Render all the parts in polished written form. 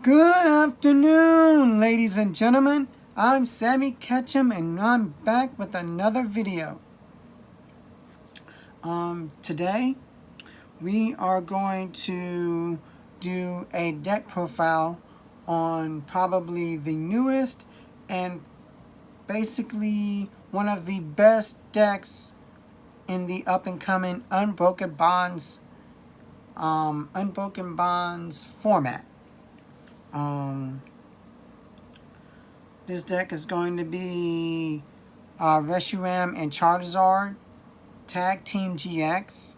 Good afternoon, ladies and gentlemen. I'm Sammy Ketchum and I'm back with another video. Today we are going to do a deck profile on probably the newest and basically one of the best decks in the up and coming Unbroken Bonds format. This deck is going to be Reshiram and Charizard Tag Team GX.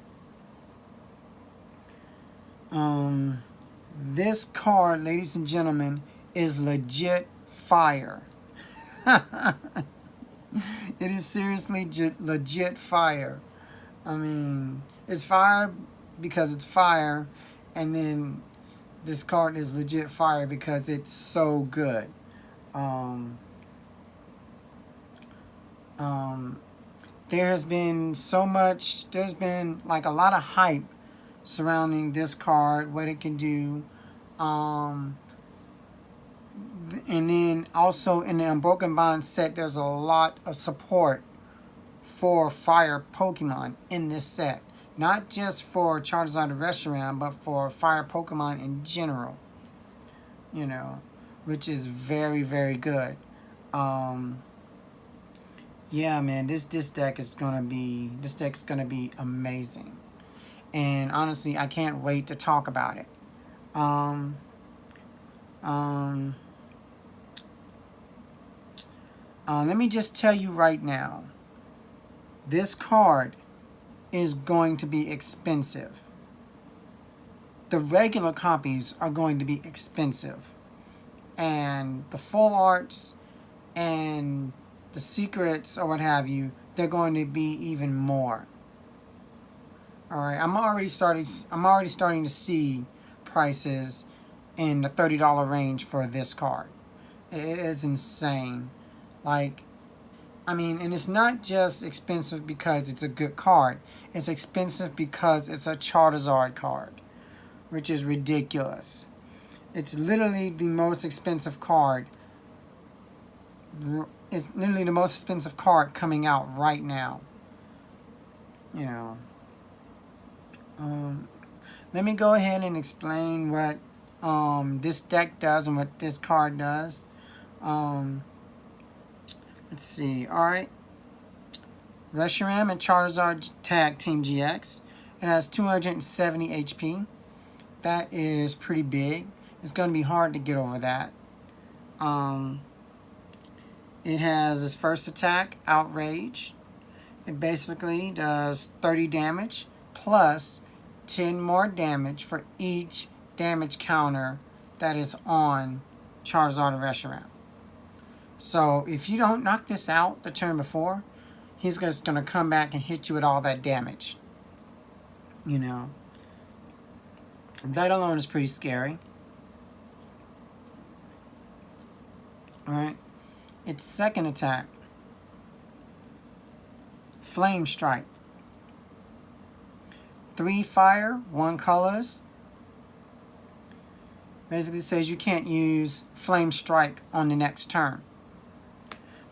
This card, ladies and gentlemen, is legit fire. It is seriously legit fire. I mean, it's fire because it's fire, and then this card is legit fire because it's so good. There's been like a lot of hype surrounding this card, what it can do. And then also in the Unbroken Bonds set, there's a lot of support for fire Pokemon in this set. Not just for Charizard and Reshiram, but for fire Pokemon in general. You know, which is very, very good. Yeah, man, this deck is gonna be amazing. And honestly, I can't wait to talk about it. Let me just tell you right now, this card is going to be expensive. The regular copies are going to be expensive. And the full arts and the secrets or what have you, they're going to be even more. Alright, I'm already starting to see prices in the $30 range for this card. It is insane. Like, I mean, and it's not just expensive because it's a good card. It's expensive because it's a Charizard card, which is ridiculous. It's literally the most expensive card. It's literally the most expensive card coming out right now. You know. Let me go ahead and explain what this deck does and what this card does. Let's see. Alright. Reshiram and Charizard Tag Team GX. It has 270 HP. That is pretty big. It's going to be hard to get over that. It has its first attack, Outrage. It basically does 30 damage plus 10 more damage for each damage counter that is on Charizard and Reshiram. So if you don't knock this out the turn before, he's just going to come back and hit you with all that damage. You know. That alone is pretty scary. Alright. Its second attack, Flame Strike. 3 fire, 1 colorless. Basically says you can't use Flame Strike on the next turn.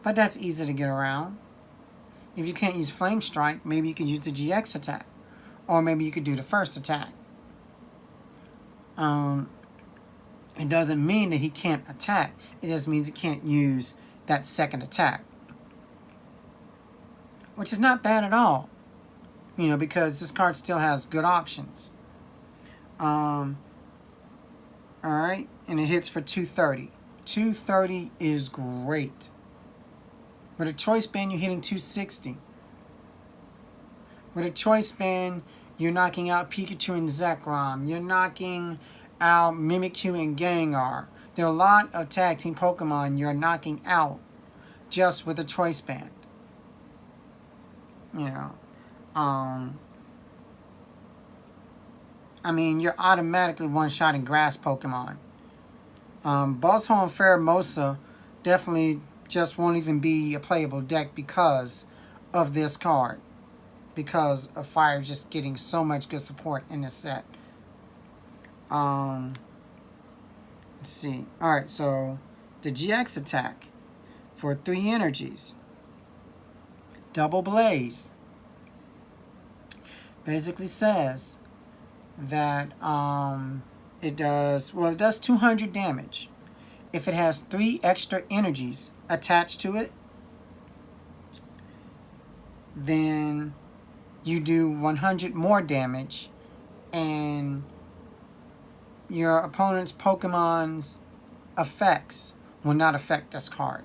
But that's easy to get around. If you can't use Flame Strike, maybe you can use the GX attack. Or maybe you could do the first attack. It doesn't mean that he can't attack. It just means he can't use that second attack. Which is not bad at all. You know, because this card still has good options. Alright, and it hits for 230. 230 is great. With a choice band, you're hitting 260. With a choice band, you're knocking out Pikachu and Zekrom. You're knocking out Mimikyu and Gengar. There are a lot of tag team Pokemon you're knocking out just with a choice band. You know. I mean, you're automatically one-shotting grass Pokemon. Buzzhole and Pheromosa definitely just won't even be a playable deck because of this card. Because of Fire just getting so much good support in this set. Let's see. Alright, so the GX attack for 3 energies. Double Blaze. Basically says that it does 200 damage. If it has 3 extra energies attached to it, then you do 100 more damage, and your opponent's Pokemon's effects will not affect this card.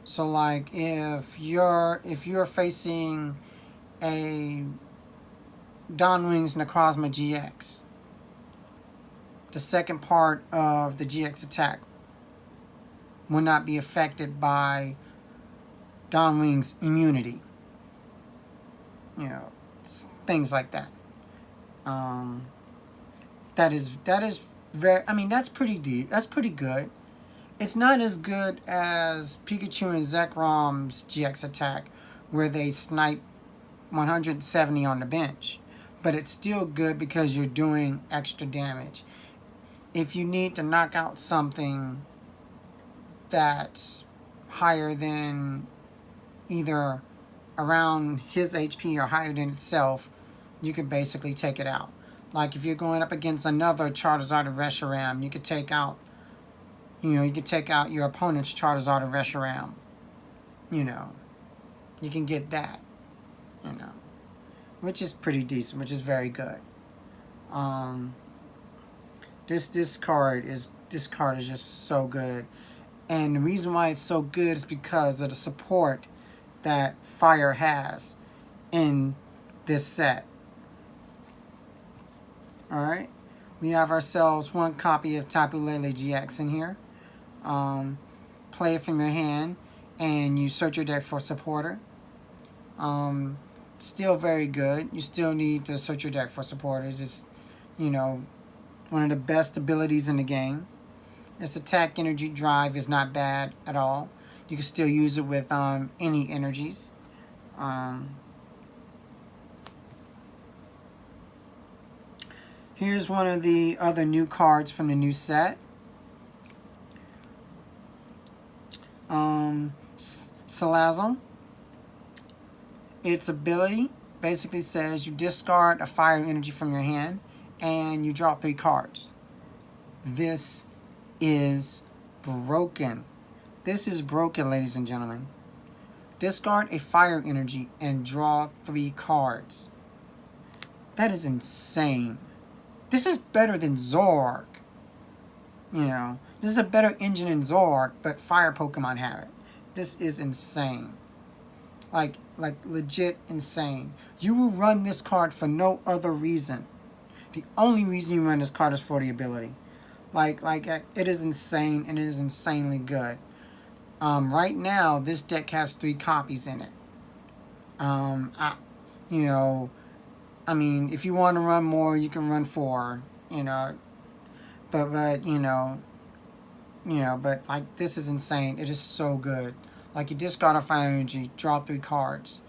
So like if you're facing a Dawnwing's Necrozma GX, the second part of the GX attack will not be affected by Dawnwing's immunity. You know, things like that. That is very. I mean, that's pretty deep. That's pretty good. It's not as good as Pikachu and Zekrom's GX attack, where they snipe 170 on the bench, but it's still good because you're doing extra damage. If you need to knock out something that's higher than either around his HP or higher than itself, you can basically take it out. Like if you're going up against another Charizard or Reshiram, you could take out, you could take out your opponent's Charizard or Reshiram. You can get that, which is pretty decent, which is very good. This card is just so good, and the reason why it's so good is because of the support that Fire has in this set. Alright, we have ourselves 1 copy of Tapu Lele GX in here. Play it from your hand, and you search your deck for supporter. Still very good. You still need to search your deck for supporters. It's, one of the best abilities in the game. Its attack energy drive is not bad at all. You can still use it with any energies. Here's one of the other new cards from the new set. Salazzle. Its ability basically says you discard a fire energy from your hand and you draw 3 cards. This is broken. This is broken, ladies and gentlemen. Discard a fire energy and draw 3 cards. That is insane. This is better than Zoroark. This is a better engine than Zoroark, but fire Pokemon have it. This is insane. Like legit insane. You will run this card for no other reason. The only reason you run this card is for the ability. It is insane, and it is insanely good. Right now, this deck has 3 copies in it. If you want to run more, you can run 4. But this is insane. It is so good. Like, you discard a fire energy, draw 3 cards.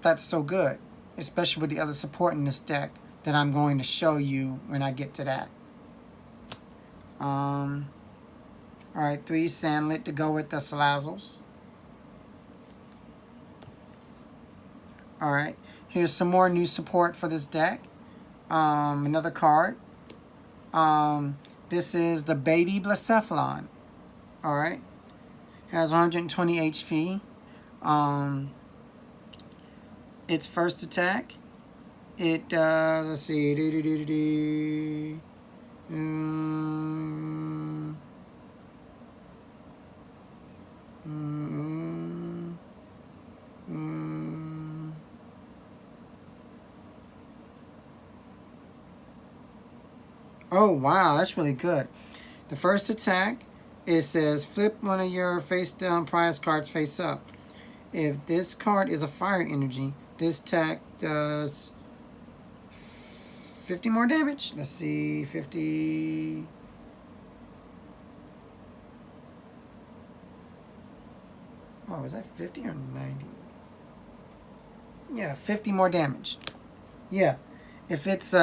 That's so good. Especially with the other support in this deck that I'm going to show you when I get to that. Alright, 3 Sandlit to go with the Salazzles. Alright, here's some more new support for this deck. Another card. This is the Baby Blacephalon. Alright. Has 120 HP. Its first attack, it let's see, oh wow, that's really good. The first attack, it says flip one of your face down prize cards face up. If this card is a fire energy, this attack does 50 more damage. Let's see, 50. Oh, is that 50 or 90? Yeah, 50 more damage. Yeah, if it's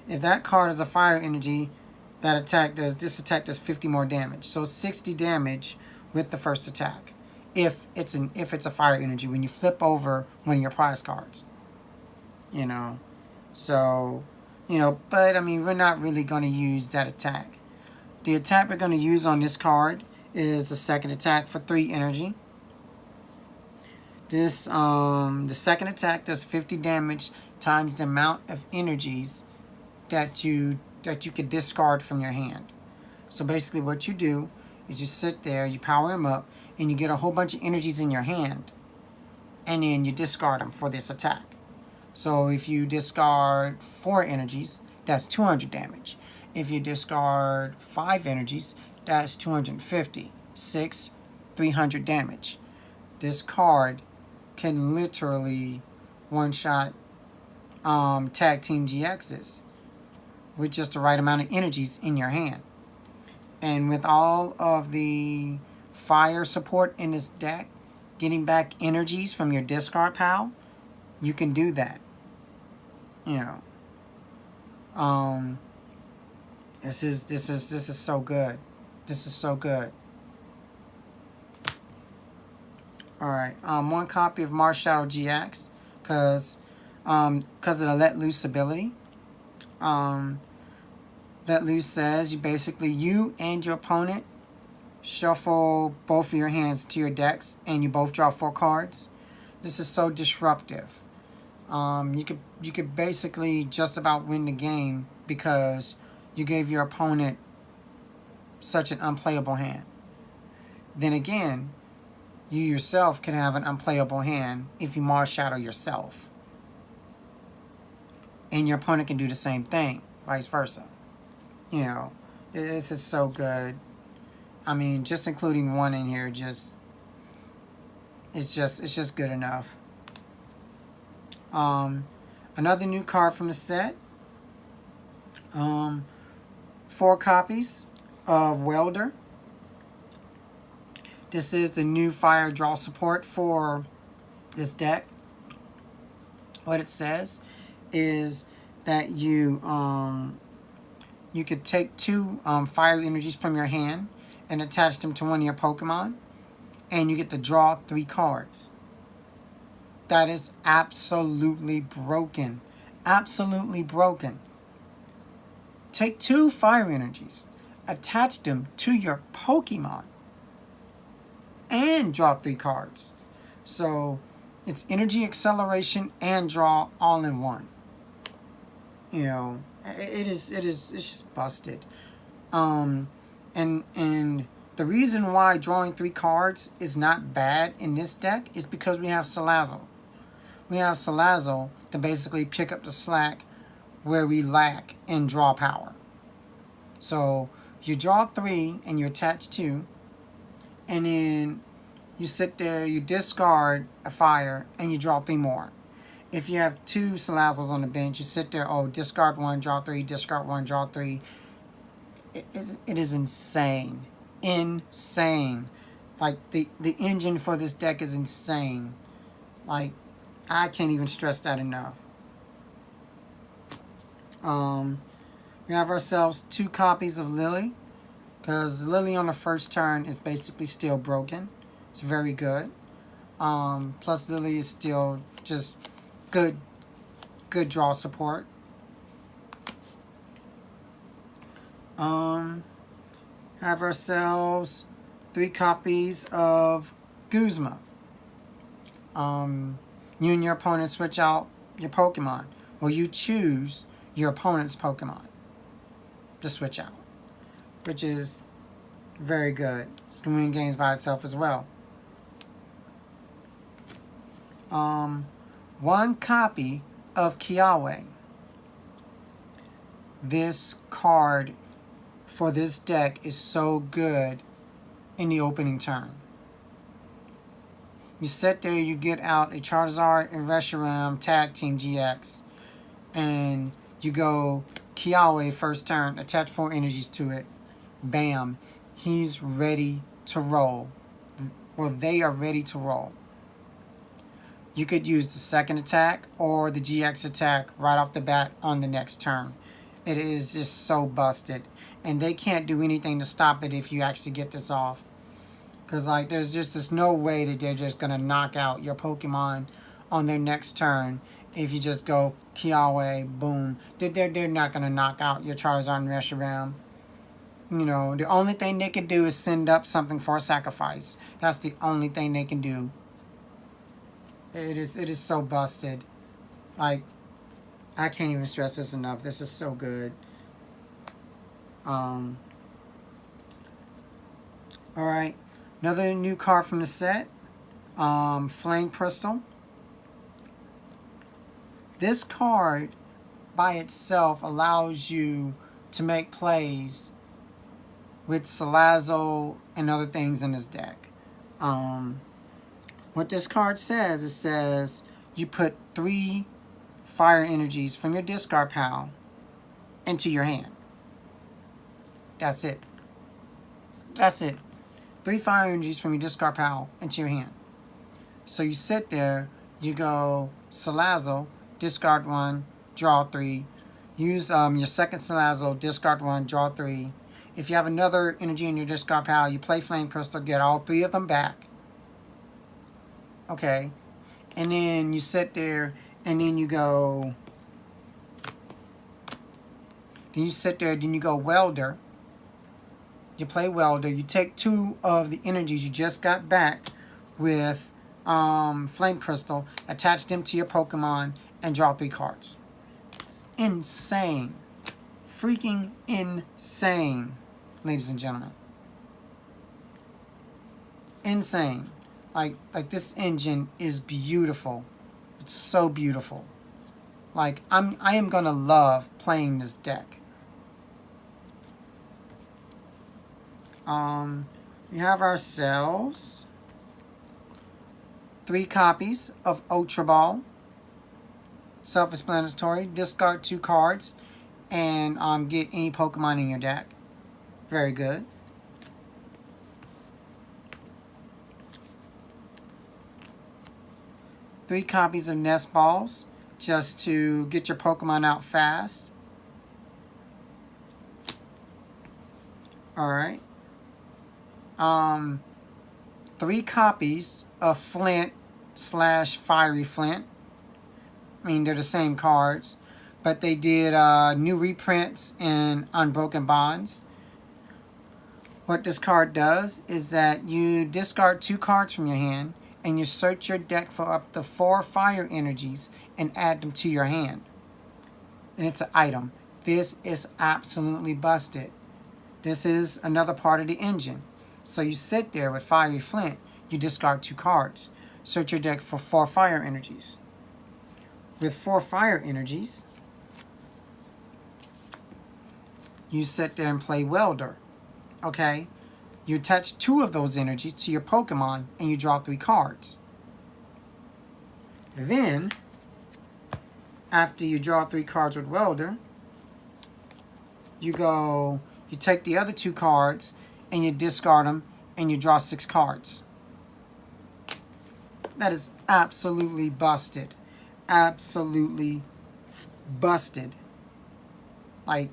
If that card is a fire energy, this attack does 50 more damage. So 60 damage with the first attack. If it's a fire energy, when you flip over one of your prize cards. You know. So, but I mean, we're not really going to use that attack. The attack we're going to use on this card is the second attack for 3 energy. The second attack does 50 damage times the amount of energies that you could discard from your hand. So basically what you do is you sit there, you power him up, and you get a whole bunch of energies in your hand, and then you discard them for this attack. So if you discard 4 energies, that's 200 damage. If you discard 5 energies, that's 250. 6, 300 damage. This card can literally one-shot tag team GXs with just the right amount of energies in your hand. And with all of the fire support in this deck, getting back energies from your discard pile, you can do that. This is so good. This is so good. Alright, 1 copy of Mars Shadow GX, because of the Let Loose ability. Let Loose says you and your opponent shuffle both of your hands to your decks, and you both draw 4 cards. This is so disruptive. You could basically just about win the game because you gave your opponent such an unplayable hand. Then again, you yourself can have an unplayable hand if you Mars Shadow yourself. And your opponent can do the same thing, vice versa. This is so good. I mean, just including 1 in here, it's just good enough. Another new card from the set. 4 copies of Welder. This is the new fire draw support for this deck. What it says is that you could take 2 fire energies from your hand and attach them to one of your Pokemon, and you get to draw 3 cards. That is absolutely broken. Absolutely broken. Take 2 fire energies, attach them to your Pokemon, and draw 3 cards. So it's energy acceleration and draw all in one. It's just busted. And the reason why drawing 3 cards is not bad in this deck is because we have Salazzle. We have Salazzle to basically pick up the slack where we lack in draw power. So you draw 3 and you attach 2, and then you sit there, you discard a fire, and you draw 3 more. If you have 2 Salazzles on the bench, you sit there, discard 1, draw 3, discard 1, draw 3. It is insane. Insane. Like, the engine for this deck is insane. Like, I can't even stress that enough. We have ourselves 2 copies of Lily, because Lily on the first turn is basically still broken. It's very good. Plus Lily is still just good draw support. Have ourselves 3 copies of Guzma. You and your opponent switch out your Pokemon. Well, you choose your opponent's Pokemon to switch out, which is very good. It's going to win games by itself as well. 1 copy of Kiawe. This card for this deck is so good in the opening turn. You sit there, you get out a Charizard and Reshiram Tag Team GX, and you go Kiawe first turn, attach 4 energies to it, bam, he's ready to roll. Well, they are ready to roll. You could use the second attack or the GX attack right off the bat on the next turn. It is just so busted. And they can't do anything to stop it if you actually get this off. Because, like, there's no way that they're just going to knock out your Pokemon on their next turn if you just go Kiawe, boom. They're not going to knock out your Charizard and Reshiram. You know, the only thing they can do is send up something for a sacrifice. That's the only thing they can do. It is so busted. Like, I can't even stress this enough. This is so good. Alright. Another new card from the set. Flame Crystal. This card by itself allows you to make plays with Salazzle and other things in his deck. What this card says, it says you put 3 fire energies from your discard pile into your hand. That's it. That's it. 3 fire energies from your discard pile into your hand. So you sit there, you go Salazzle, discard 1, draw 3. Use your second Salazzle, discard 1, draw 3. If you have another energy in your discard pile, you play Flame Crystal, get all 3 of them back. Okay. And then you sit there, and then you go... Then you sit there, then you go Welder. You play Welder. You take 2 of the energies you just got back with Flame Crystal, attach them to your Pokemon, and draw 3 cards. It's insane. Freaking insane, ladies and gentlemen. Insane. Like this engine is beautiful. It's so beautiful. Like I am gonna love playing this deck. We have ourselves 3 copies of Ultra Ball. Self-explanatory. Discard 2 cards and get any Pokemon in your deck. Very good. Three copies of Nest Balls just to get your Pokemon out fast. Alright. 3 copies of Flint / Fiery Flint. I mean, they're the same cards, but they did new reprints in Unbroken Bonds. What this card does is that you discard 2 cards from your hand and you search your deck for up to 4 fire energies and add them to your hand. And it's an item. This is absolutely busted. This is another part of the engine. So you sit there with Fiery Flint, you discard 2 cards. Search your deck for 4 fire energies. With 4 fire energies, you sit there and play Welder. Okay? You attach 2 of those energies to your Pokemon and you draw 3 cards. Then, after you draw 3 cards with Welder, you take the other 2 cards and you discard them and you draw 6 cards. That is absolutely busted. Absolutely busted. Like,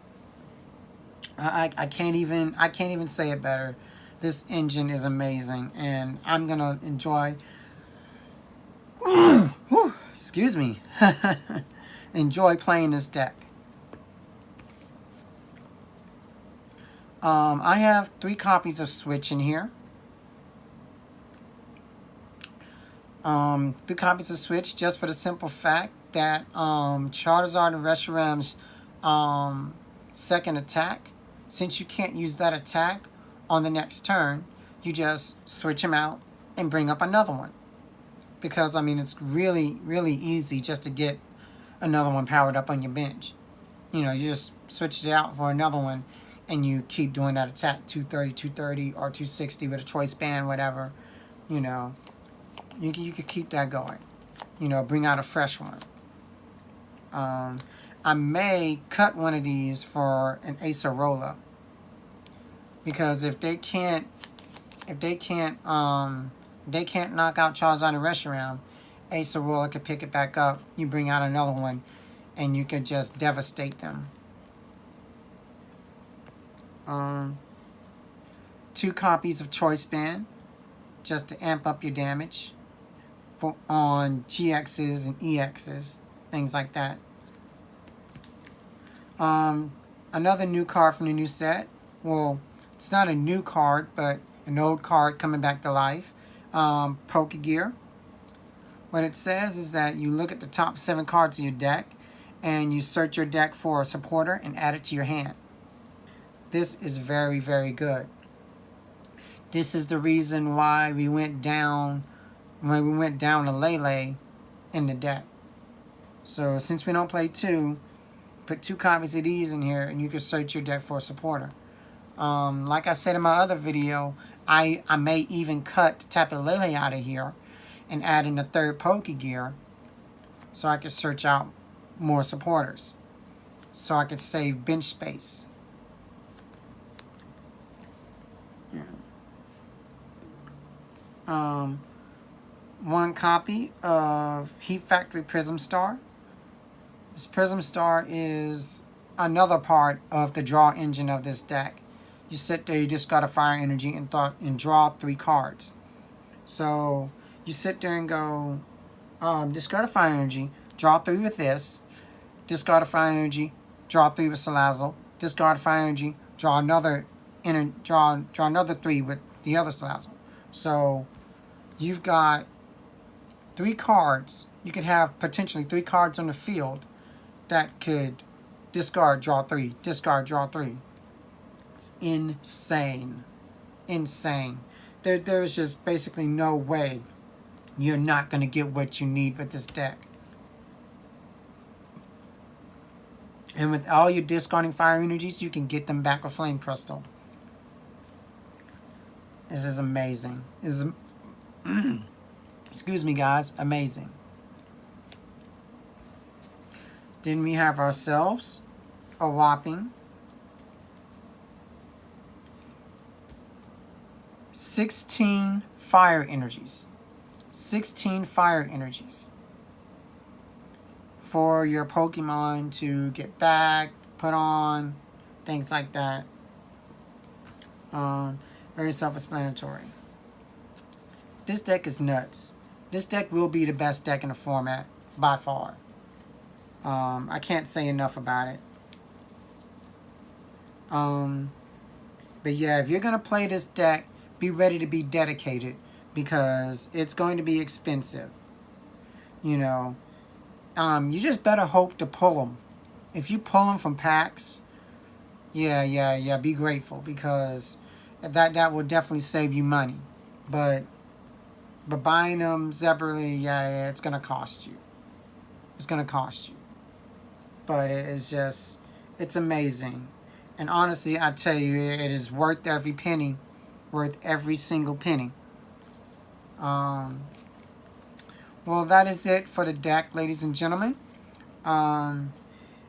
I can't even say it better. This engine is amazing, and I'm gonna enjoy. Excuse me. Enjoy playing this deck. I have 3 copies of Switch in here. 3 copies of Switch just for the simple fact that Charizard and Reshiram's second attack, since you can't use that attack on the next turn, you just switch them out and bring up another one. Because, I mean, it's really, really easy just to get another one powered up on your bench. You know, you just switch it out for another one and you keep doing that attack, 230, 230, or 260 with a choice band, whatever. You know, you could keep that going. You know, bring out a fresh one. I may cut one of these for an Acerola, because if they can't knock out Charizard and Reshiram, Acerola could pick it back up. You bring out another one, and you can just devastate them. 2 copies of Choice Band, just to amp up your damage on GXs and EXs, things like that. Another new card from the new set. Well, it's not a new card, but an old card coming back to life. Pokegear. What it says is that you look at the top 7 cards of your deck and you search your deck for a supporter and add it to your hand. This is very, very good. This is the reason why we went down when we went down to Lele in the deck. So since we don't play 2, put 2 copies of these in here and you can search your deck for a supporter. Like I said in my other video, I may even cut Tapu Lele out of here and add in a 3rd Pokegear so I could search out more supporters. So I could save bench space. Yeah. 1 copy of Heat Factory Prism Star. This Prism Star is another part of the draw engine of this deck. You sit there, you discard a fire energy and draw 3 cards. So you sit there and go, discard a fire energy, draw 3 with this, discard a fire energy, draw 3 with Salazzle, discard a fire energy, draw another 3 with the other Salazzle. So you've got 3 cards. You could have potentially 3 cards on the field that could discard, draw 3, discard, draw 3. It's insane. Insane. There's just basically no way you're not going to get what you need with this deck. And with all your discarding fire energies, you can get them back with Flame Crystal. This is amazing. This is, excuse me, guys. Amazing. Then we have ourselves a whopping 16 fire energies. 16 fire energies for your Pokemon to get back, put on, things like that. Very self-explanatory. This deck is nuts. This deck will be the best deck in the format by far. I can't say enough about it. But yeah, if you're going to play this deck, be ready to be dedicated because it's going to be expensive. You know, you just better hope to pull them. If you pull them from packs, yeah, be grateful because that will definitely save you money. But buying them separately, yeah, it's going to cost you. It's going to cost you. But it's just, it's amazing. And honestly, I tell you, it is worth every penny. Worth every single penny. Well, that is it for the deck, ladies and gentlemen.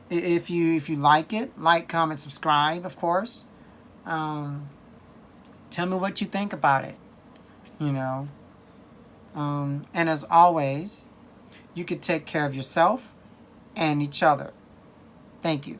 If you like it, like, comment, subscribe, of course. Tell me what you think about it. You know. And as always, you could take care of yourself and each other. Thank you.